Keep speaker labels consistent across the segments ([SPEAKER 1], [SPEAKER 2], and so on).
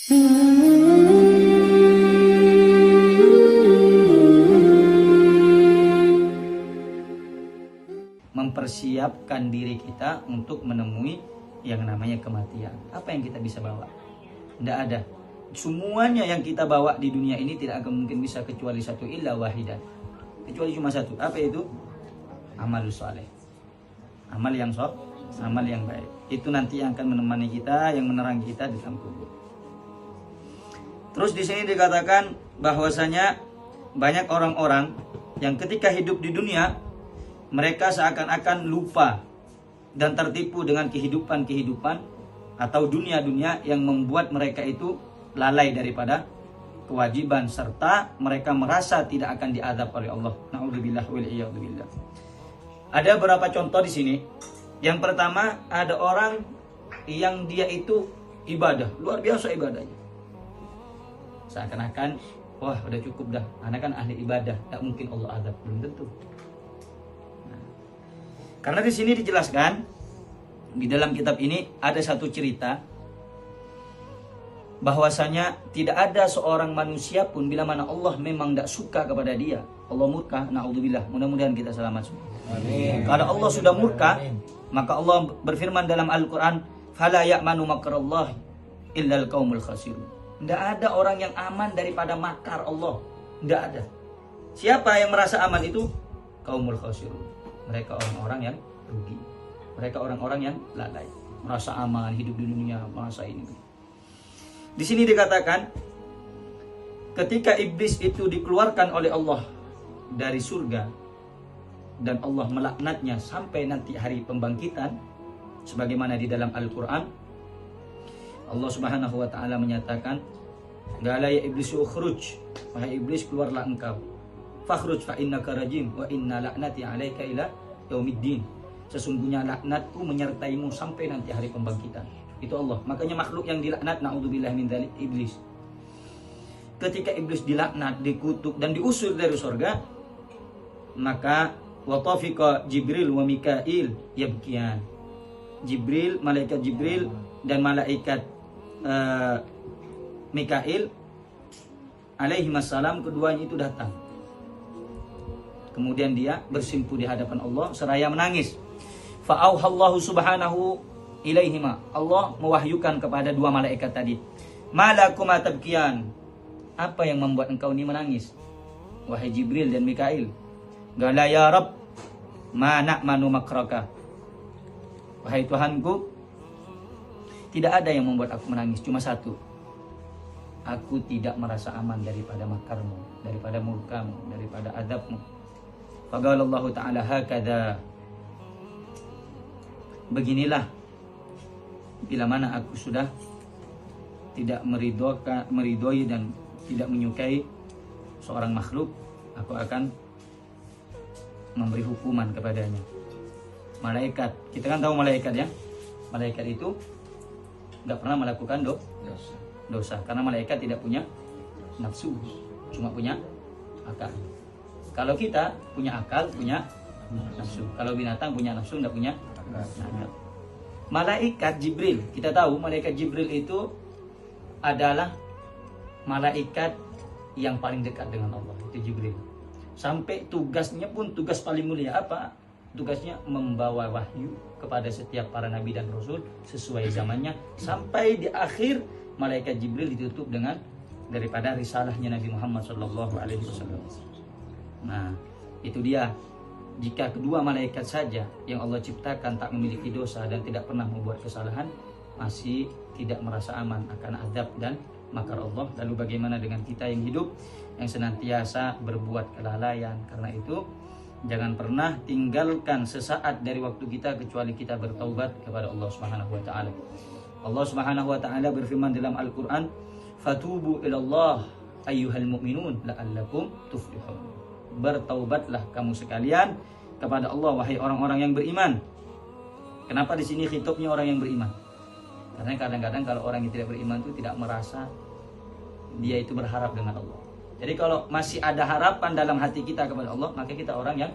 [SPEAKER 1] Mempersiapkan diri kita untuk menemui yang namanya kematian. Apa yang kita bisa bawa? Tidak ada. Semuanya yang kita bawa di dunia ini tidak akan mungkin bisa kecuali satu, illa wahidan. Kecuali cuma satu. Apa itu? Amalus saleh. Amal yang amal yang baik. Itu nanti yang akan menemani kita, yang menerangi kita di dalam kubur. Terus di sini dikatakan bahwasanya banyak orang-orang yang ketika hidup di dunia mereka seakan-akan lupa dan tertipu dengan kehidupan-kehidupan atau dunia-dunia yang membuat mereka itu lalai daripada kewajiban serta mereka merasa tidak akan diazab oleh Allah. Na'udzubillah wal iyadu billah. Ada beberapa contoh di sini. Yang pertama, ada orang yang dia itu ibadah, luar biasa ibadahnya. Seakan-akan, wah udah cukup dah, anak kan ahli ibadah, tak mungkin Allah azab, belum tentu. Nah, karena di sini dijelaskan di dalam kitab ini ada satu cerita bahwasanya tidak ada seorang manusia pun bila mana Allah memang tidak suka kepada dia, Allah murka, na'udzubillah, mudah-mudahan kita selamat semua. Amin. Kalau Allah sudah murka, maka Allah berfirman dalam Al-Quran, fala ya'manu makrallahi illal qaumul khasirun. Tidak ada orang yang aman daripada makar Allah. Tidak ada. Siapa yang merasa aman itu? Qaumul khasirun. Mereka orang-orang yang rugi. Mereka orang-orang yang lalai. Merasa aman hidup di dunia, merasa ini. Di sini dikatakan, ketika iblis itu dikeluarkan oleh Allah dari surga dan Allah melaknatnya sampai nanti hari pembangkitan, sebagaimana di dalam Al-Quran, Allah Subhanahu wa ta'ala menyatakan, "Qala ya iblis ukhruj," wahai iblis keluarlah engkau. "Fakhruj fa innaka rajim wa inna la'nati 'alaika ila yaumiddin." Sesungguhnya laknatku menyertaimu sampai nanti hari pembangkitan. Itu Allah. Makanya makhluk yang dilaknat, naudzubillah min dzalik, iblis. Ketika iblis dilaknat, dikutuk dan diusir dari surga, maka wa tafiqa Jibril wa Mikail yabkiyan. Jibril, malaikat Jibril dan malaikat Mikail alaihi wassalam, keduanya itu datang. Kemudian dia bersimpuh di hadapan Allah seraya menangis. Fa'auhallahu subhanahu ilaihima. Allah mewahyukan kepada dua malaikat tadi. Malakuma tabkiyan. Apa yang membuat engkau ini menangis? Wahai Jibril dan Mikail. Qala ya Rabb, ma na'manu makraka. Wahai Tuhanku, tidak ada yang membuat aku menangis, cuma satu. Aku tidak merasa aman daripada makarmu, daripada murkamu, daripada azabmu. Faqala Allah Ta'ala hakadha. Beginilah bila mana aku sudah tidak meridhoi dan tidak menyukai seorang makhluk, aku akan memberi hukuman kepadanya. Malaikat, kita kan tahu malaikat ya. Malaikat itu nggak pernah melakukan dosa karena malaikat tidak punya nafsu, cuma punya akal. Kalau kita punya akal, punya nafsu. Kalau binatang punya nafsu, nggak punya akal. Malaikat Jibril, kita tahu malaikat Jibril itu adalah malaikat yang paling dekat dengan Allah, itu Jibril. Sampai tugasnya pun tugas paling mulia apa? Tugasnya membawa wahyu kepada setiap para nabi dan rasul sesuai zamannya, sampai di akhir malaikat Jibril ditutup dengan daripada risalahnya Nabi Muhammad SAW. Nah, itu dia. Jika kedua malaikat saja yang Allah ciptakan tak memiliki dosa dan tidak pernah membuat kesalahan, masih tidak merasa aman akan azab dan makar Allah. Lalu bagaimana dengan kita yang hidup, yang senantiasa berbuat kelalaian? Karena itu jangan pernah tinggalkan sesaat dari waktu kita kecuali kita bertaubat kepada Allah Subhanahu wa taala. Allah Subhanahu wa taala berfirman dalam Al-Qur'an, "Fatubu ilallah ayyuhal mu'minun la'allakum tuflihun." Bertaubatlah kamu sekalian kepada Allah wahai orang-orang yang beriman. Kenapa di sini khitabnya orang yang beriman? Karena kadang-kadang kalau orang yang tidak beriman itu tidak merasa dia itu berharap dengan Allah. Jadi kalau masih ada harapan dalam hati kita kepada Allah, maka kita orang yang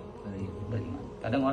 [SPEAKER 1] beriman. Kadang orang